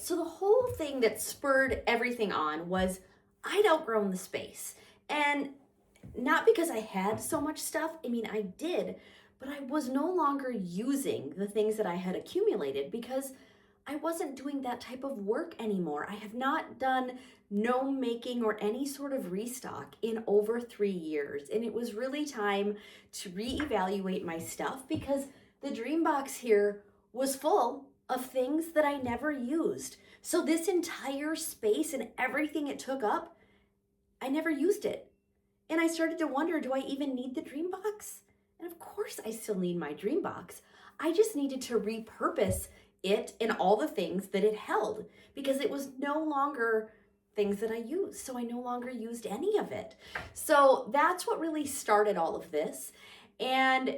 so the whole thing that spurred everything on was I'd outgrown the space. And not because I had so much stuff, I mean, I did, but I was no longer using the things that I had accumulated because I wasn't doing that type of work anymore. I have not done gnome making or any sort of restock in over 3 years. And it was really time to reevaluate my stuff because the dream box here was full of things that I never used. So this entire space and everything it took up, I never used it. And I started to wonder, do I even need the dream box? And of course I still need my dream box. I just needed to repurpose it and all the things that it held because it was no longer things that I used. So I no longer used any of it. So that's what really started all of this. And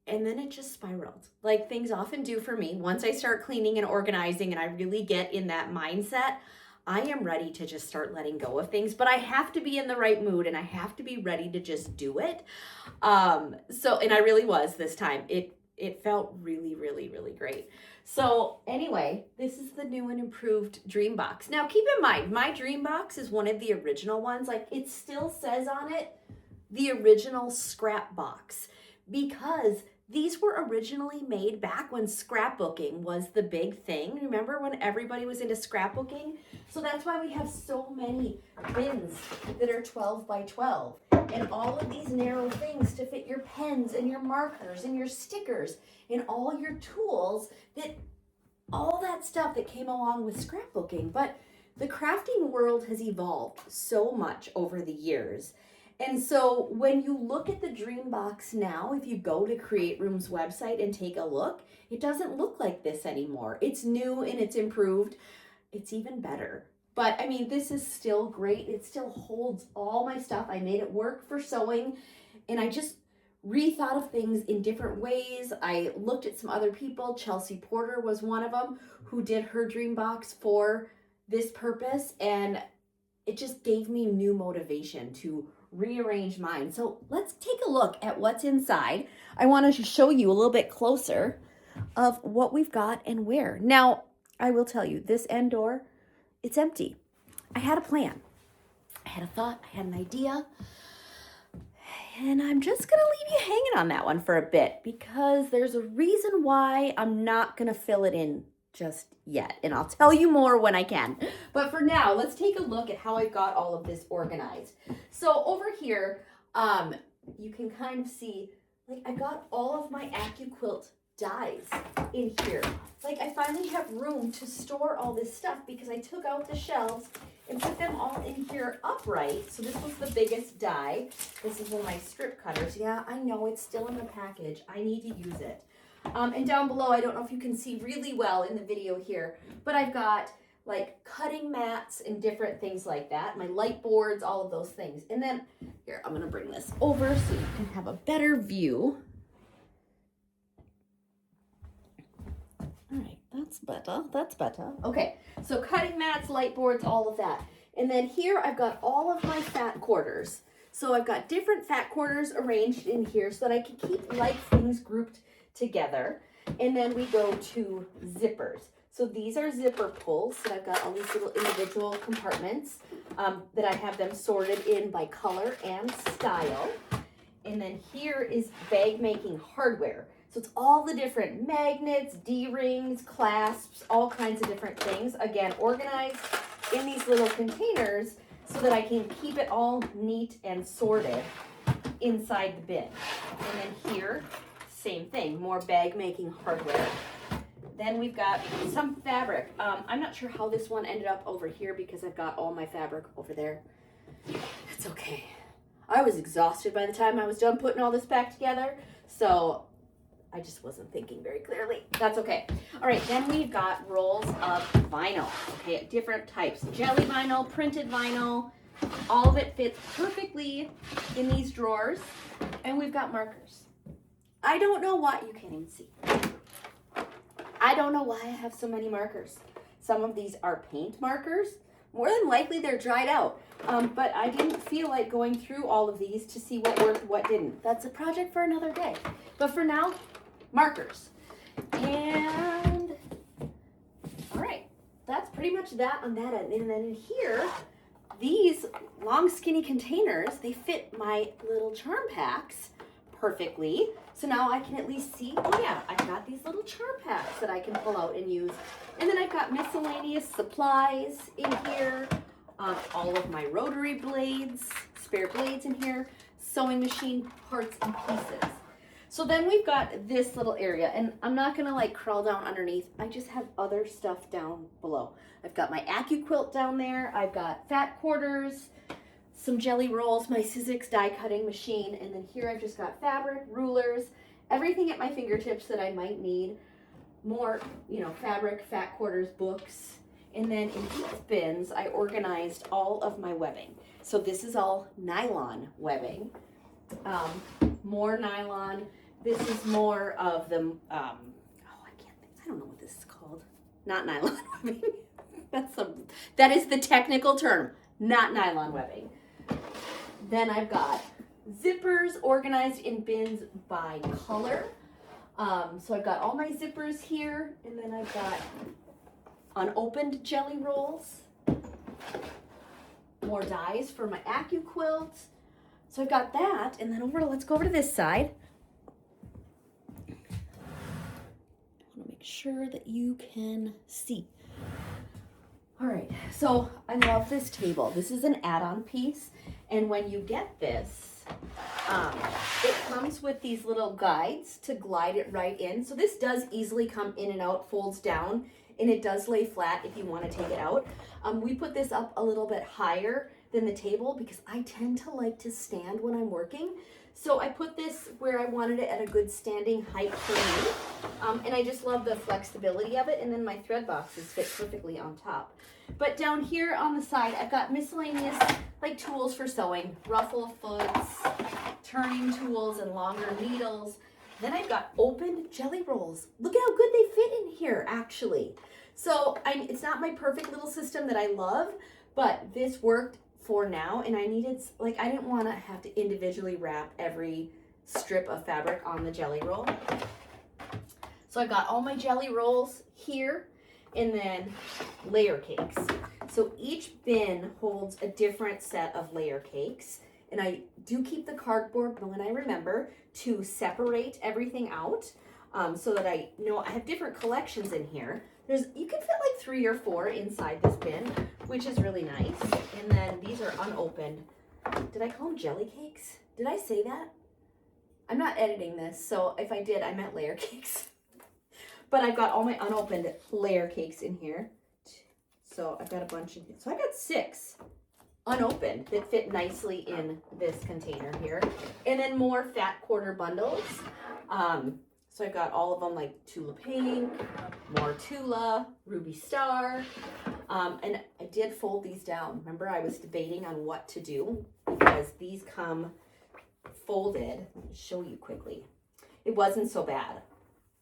then it just spiraled like things often do for me. Once I start cleaning and organizing and I really get in that mindset, I am ready to just start letting go of things, but I have to be in the right mood and I have to be ready to just do it. And I really was this time. It felt really, really, really great. So anyway, this is the new and improved dream box. Now keep in mind, my dream box is one of the original ones. Like it still says on it, the original scrap box, because these were originally made back when scrapbooking was the big thing. Remember when everybody was into scrapbooking? So that's why we have so many bins that are 12 by 12 and all of these narrow things to fit your pens and your markers and your stickers and all your tools, that all that stuff that came along with scrapbooking. But the crafting world has evolved so much over the years. And so when you look at the dream box now, if you go to Create Room's website and take a look, it doesn't look like this anymore. It's new and it's improved. It's even better. But I mean, this is still great. It still holds all my stuff. I made it work for sewing and I just rethought of things in different ways. I looked at some other people. Chelsea Porter was one of them who did her dream box for this purpose. And it just gave me new motivation to rearrange mine. So let's take a look at what's inside. I want to show you a little bit closer of what we've got and where. Now, I will tell you, this end door, it's empty. I had a plan. I had a thought. I had an idea. And I'm just going to leave you hanging on that one for a bit because there's a reason why I'm not going to fill it in just yet. And I'll tell you more when I can. But for now, let's take a look at how I've got all of this organized. So over here, you can kind of see, like I got all of my AccuQuilt dies in here. Like I finally have room to store all this stuff because I took out the shelves and put them all in here upright. So this was the biggest die. This is one of my strip cutters. Yeah, I know it's still in the package. I need to use it. And down below, I don't know if you can see really well in the video here, but I've got like cutting mats and different things like that. My light boards, all of those things. And then here, I'm gonna bring this over so you can have a better view. All right, that's better. Okay, so cutting mats, light boards, all of that. And then here I've got all of my fat quarters. So I've got different fat quarters arranged in here so that I can keep like things grouped together. And then we go to zippers. So these are zipper pulls that I've got all these little individual compartments that I have them sorted in by color and style. And then here is bag making hardware. So it's all the different magnets, D-rings, clasps, all kinds of different things. Again, organized in these little containers so that I can keep it all neat and sorted inside the bin. And then here, same thing, more bag making hardware. Then we've got some fabric. I'm not sure how this one ended up over here because I've got all my fabric over there. That's okay. I was exhausted by the time I was done putting all this back together, so I just wasn't thinking very clearly. That's okay. All right, then we've got rolls of vinyl. Okay, different types. Jelly vinyl, printed vinyl. All of it fits perfectly in these drawers. And we've got markers. I don't know why, you can't even see. I don't know why I have so many markers. Some of these are paint markers. More than likely they're dried out. But I didn't feel like going through all of these to see what worked, what didn't. That's a project for another day. But for now, markers. And all right, pretty much that on that end. And then in here, these long skinny containers, they fit my little charm packs perfectly. So now I can at least see, oh yeah, I've got these little charm packs that I can pull out and use. And then I've got miscellaneous supplies in here, all of my rotary blades, spare blades in here, sewing machine parts and pieces. So then we've got this little area, and I'm not gonna like crawl down underneath. I just have other stuff down below. I've got my AccuQuilt down there. I've got fat quarters, some jelly rolls, my Sizzix die cutting machine, and then here I've just got fabric, rulers, everything at my fingertips that I might need. More, you know, fabric, fat quarters, books. And then in these bins, I organized all of my webbing. So this is all nylon webbing. More nylon. This is more of the, I don't know what this is called. Not nylon webbing. That is the technical term, not nylon webbing. Then I've got zippers organized in bins by color. So I've got all my zippers here, and then I've got unopened jelly rolls, more dies for my AccuQuilt. So I've got that, and then let's go over to this side. I want to make sure that you can see. All right, so I love this table. This is an add-on piece, and when you get this, it comes with these little guides to glide it right in. So this does easily come in and out, folds down, and it does lay flat if you want to take it out. We put this up a little bit higher than the table because I tend to like to stand when I'm working. So I put this where I wanted it at a good standing height for me. And I just love the flexibility of it. And then my thread boxes fit perfectly on top. But down here on the side, I've got miscellaneous like tools for sewing, ruffle foots, turning tools, and longer needles. Then I've got opened jelly rolls. Look at how good they fit in here, actually. So it's not my perfect little system that I love, but this worked for now, and I didn't want to have to individually wrap every strip of fabric on the jelly roll. So I've got all my jelly rolls here, and then layer cakes. So each bin holds a different set of layer cakes, and I do keep the cardboard when I remember to separate everything out, so that I know I have different collections in here. You can fit like 3 or 4 inside this bin, which is really nice. And then these are unopened. Did I call them jelly cakes? Did I say that? I'm not editing this, so if I did, I meant layer cakes. But I've got all my unopened layer cakes in here. So I've got a bunch in here. So I got 6 unopened that fit nicely in this container here. And then more fat quarter bundles. So I've got all of them, like Tula Pink, more Tula, Ruby Star. And I did fold these down. Remember, I was debating on what to do because these come folded. Let me show you quickly. It wasn't so bad.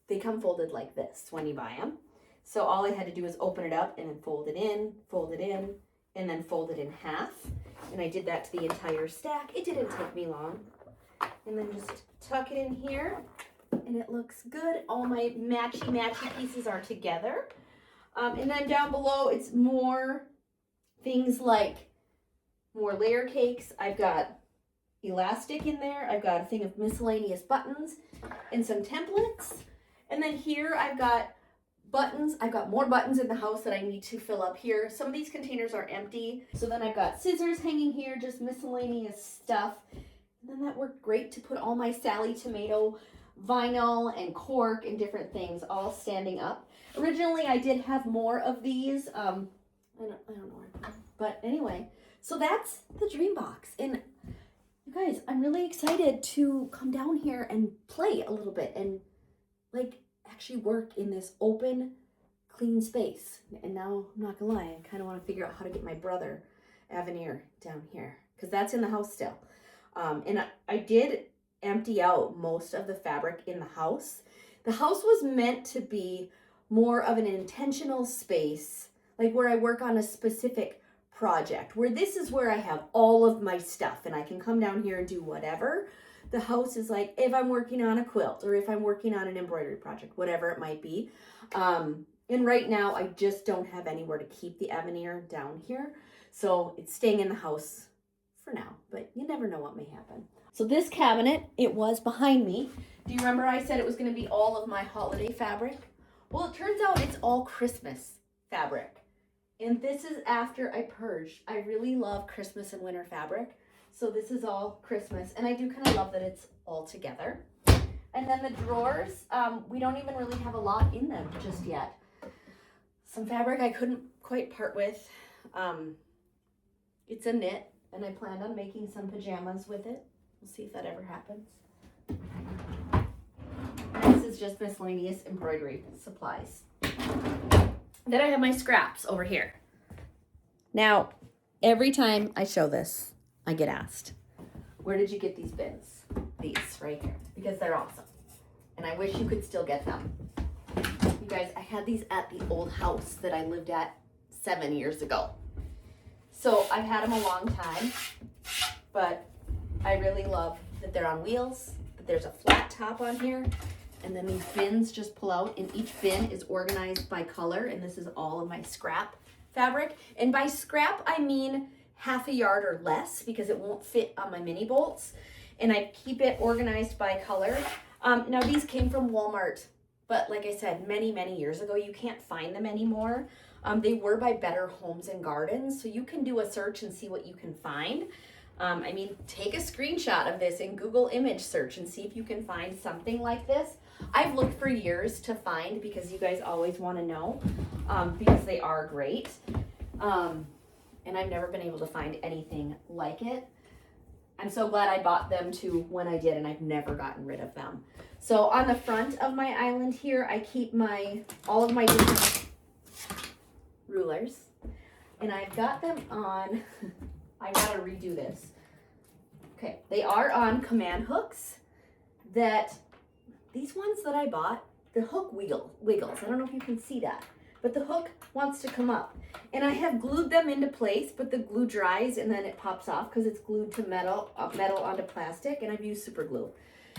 They come folded like this when you buy them. So all I had to do was open it up and then fold it in, and then fold it in half. And I did that to the entire stack. It didn't take me long. And then just tuck it in here. And it looks good. All my matchy pieces are together. And then down below, it's more things like more layer cakes. I've got elastic in there. I've got a thing of miscellaneous buttons and some templates. And then here I've got buttons. I've got more buttons in the house that I need to fill up here. Some of these containers are empty. So then I've got scissors hanging here, just miscellaneous stuff. And then that worked great to put all my Sally Tomato vinyl and cork and different things all standing up. Originally, I did have more of these. I don't know where, but anyway, so that's the dream box. And you guys, I'm really excited to come down here and play a little bit and like actually work in this open, clean space. And now, I'm not gonna lie, I kind of want to figure out how to get my brother Avenir down here because that's in the house still. And I did empty out most of the fabric in the house. The house was meant to be more of an intentional space, like where I work on a specific project, where this is where I have all of my stuff and I can come down here and do whatever. The house is like if I'm working on a quilt or if I'm working on an embroidery project, whatever it might be. And right now I just don't have anywhere to keep the Avenir down here. So it's staying in the house for now, but you never know what may happen. So this cabinet, it was behind me. Do you remember I said it was going to be all of my holiday fabric? Well, it turns out it's all Christmas fabric. And this is after I purged. I really love Christmas and winter fabric. So this is all Christmas. And I do kind of love that it's all together. And then the drawers, we don't even really have a lot in them just yet. Some fabric I couldn't quite part with. It's a knit, and I planned on making some pajamas with it. We'll see if that ever happens. And this is just miscellaneous embroidery supplies. Then I have my scraps over here. Now, every time I show this, I get asked, where did you get these bins? These right here, because they're awesome. And I wish you could still get them. You guys, I had these at the old house that I lived at 7 years ago. So I've had them a long time, but I really love that they're on wheels, that there's a flat top on here, and then these bins just pull out, and each bin is organized by color, and this is all of my scrap fabric. And by scrap, I mean half a yard or less, because it won't fit on my mini bolts, and I keep it organized by color. Now these came from Walmart, but like I said, many, many years ago. You can't find them anymore. They were by Better Homes and Gardens, so you can do a search and see what you can find. I mean, take a screenshot of this and Google image search and see if you can find something like this. I've looked for years to find, because you guys always want to know, because they are great. And I've never been able to find anything like it. I'm so glad I bought them too when I did, and I've never gotten rid of them. So on the front of my island here, I keep all of my different rulers, and I've got them on, I gotta redo this. Okay, they are on command hooks these ones that I bought, the hook wiggles. I don't know if you can see that, but the hook wants to come up. And I have glued them into place, but the glue dries and then it pops off because it's glued to metal onto plastic, and I've used super glue.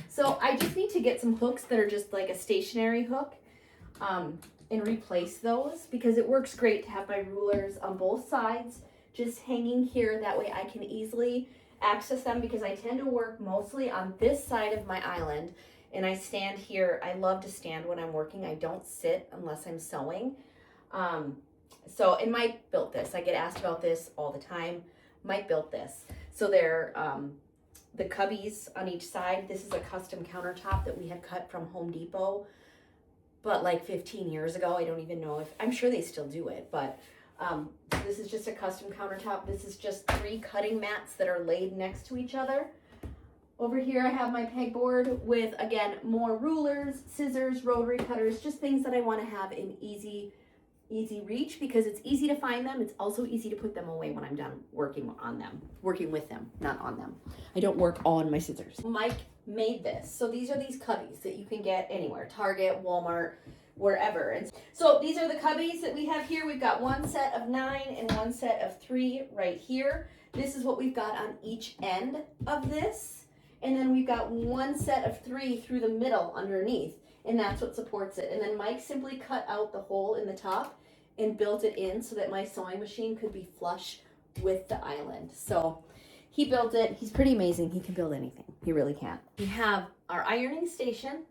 So I just need to get some hooks that are just like a stationary hook and replace those, because it works great to have my rulers on both sides just hanging here. That way I can easily access them, because I tend to work mostly on this side of my island, and I stand here. I love to stand when I'm working. I don't sit unless I'm sewing. And Mike built this. I get asked about this all the time. Mike built this. So they're the cubbies on each side. This is a custom countertop that we had cut from Home Depot, but like 15 years ago. I don't even know I'm sure they still do it, but this is just a custom countertop. This is just 3 cutting mats that are laid next to each other. Over here I have my pegboard with, again, more rulers, scissors, rotary cutters, just things that I want to have in easy reach, because it's easy to find them. It's also easy to put them away when I'm done working with them, not on them. I don't work on my scissors. Mike made this. So these are these cubbies that you can get anywhere, Target, Walmart, wherever. And so these are the cubbies that we have here. We've got one set of 9 and one set of 3 right here. This is what we've got on each end of this. And then we've got one set of 3 through the middle underneath, and that's what supports it. And then Mike simply cut out the hole in the top and built it in so that my sewing machine could be flush with the island. So he built it. He's pretty amazing. He can build anything. He really can. We have our ironing station.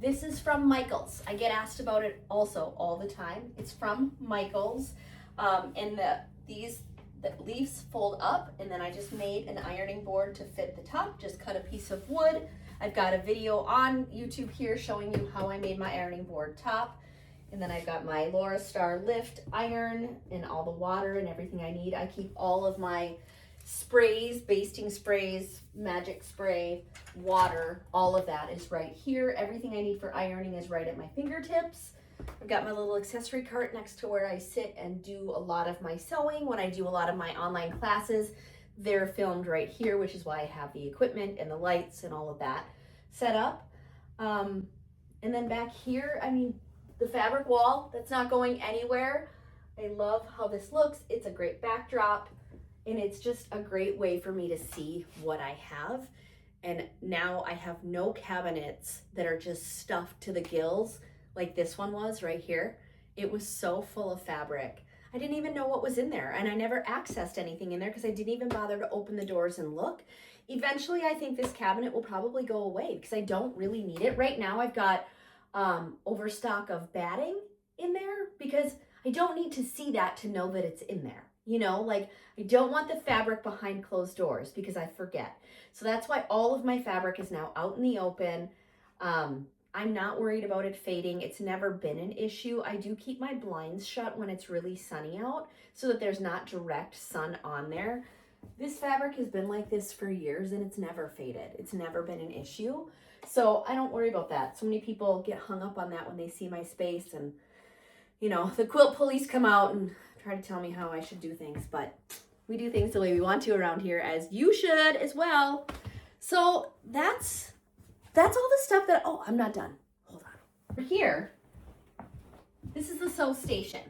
This is from Michael's. I get asked about it also all the time. It's from Michael's. And these leaves fold up, and then I just made an ironing board to fit the top. Just cut a piece of wood. I've got a video on YouTube here showing you how I made my ironing board top. And then I've got my Laura Star Lift iron and all the water and everything I need. I keep all of my sprays, basting sprays, magic spray, water, all of that is right here. Everything I need for ironing is right at my fingertips. I've got my little accessory cart next to where I sit and do a lot of my sewing. When I do a lot of my online classes, they're filmed right here, which is why I have the equipment and the lights and all of that set up. And then back here, I mean, the fabric wall, that's not going anywhere. I love how this looks. It's a great backdrop, and it's just a great way for me to see what I have. And now I have no cabinets that are just stuffed to the gills like this one was right here. It was so full of fabric. I didn't even know what was in there, and I never accessed anything in there because I didn't even bother to open the doors and look. Eventually, I think this cabinet will probably go away because I don't really need it. Right now, I've got overstock of batting in there because I don't need to see that to know that it's in there. You know, like I don't want the fabric behind closed doors because I forget. So that's why all of my fabric is now out in the open. I'm not worried about it fading. It's never been an issue. I do keep my blinds shut when it's really sunny out so that there's not direct sun on there. This fabric has been like this for years and it's never faded. It's never been an issue. So I don't worry about that. So many people get hung up on that when they see my space, and you know, the quilt police come out and try to tell me how I should do things, but we do things the way we want to around here, as you should as well. So that's all the stuff that, oh, I'm not done. Hold on. Here, this is the sew station.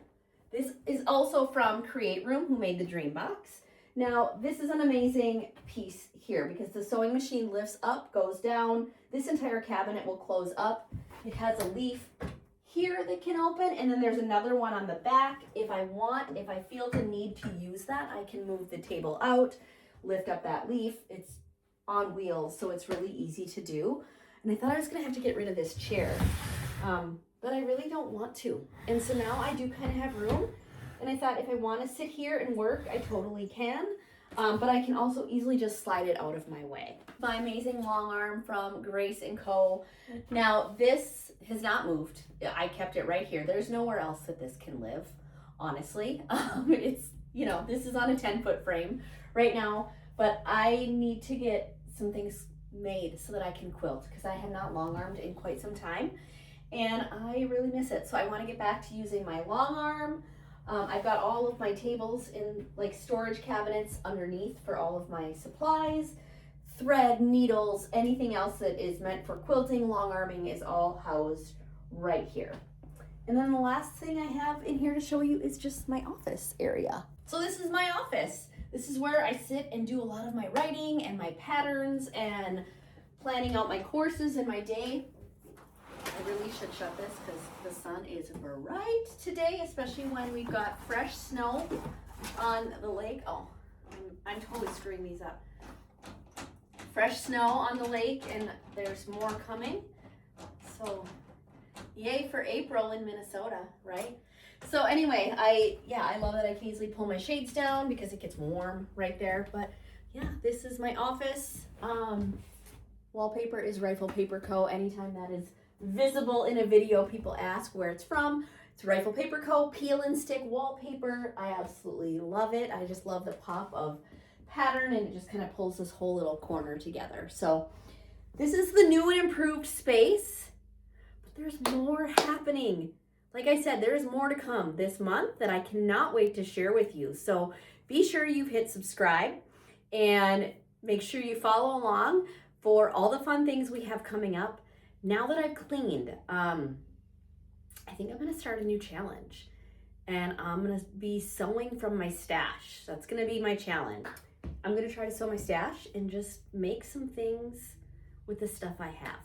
This is also from Create Room, who made the Dream Box. Now, this is an amazing piece here because the sewing machine lifts up, goes down. This entire cabinet will close up. It has a leaf here that can open, and then there's another one on the back. If I feel the need to use that, I can move the table out, lift up that leaf. It's on wheels, so it's really easy to do. And I thought I was gonna have to get rid of this chair, but I really don't want to. And so now I do kind of have room, and I thought if I want to sit here and work, I totally can. But I can also easily just slide it out of my way. My amazing long arm from Grace & Co. Now this has not moved. I kept it right here. There's nowhere else that this can live, honestly. It's, you know, this is on a 10-foot frame right now, but I need to get some things made so that I can quilt because I have not long armed in quite some time and I really miss it. So I want to get back to using my long arm. I've got all of my tables in like storage cabinets underneath for all of my supplies, thread, needles, anything else that is meant for quilting, long arming is all housed right here. And then the last thing I have in here to show you is just my office area. So this is my office. This is where I sit and do a lot of my writing and my patterns and planning out my courses and my day. I really should shut this because the sun is bright today, especially when we've got fresh snow on the lake. Oh, I'm totally screwing these up. Fresh snow on the lake, and there's more coming. So yay for April in Minnesota, right? So anyway, I love that I can easily pull my shades down because it gets warm right there. But yeah, this is my office. Wallpaper is Rifle Paper Co. Anytime that is visible in a video, people ask where it's from. It's Rifle Paper Co. Peel and stick wallpaper. I absolutely love it. I just love the pop of pattern, and it just kind of pulls this whole little corner together. So this is the new and improved space, but there's more happening. Like I said, there is more to come this month that I cannot wait to share with you. So be sure you've hit subscribe and make sure you follow along for all the fun things we have coming up. Now that I've cleaned, I think I'm going to start a new challenge, and I'm going to be sewing from my stash. That's going to be my challenge. I'm going to try to sew my stash and just make some things with the stuff I have.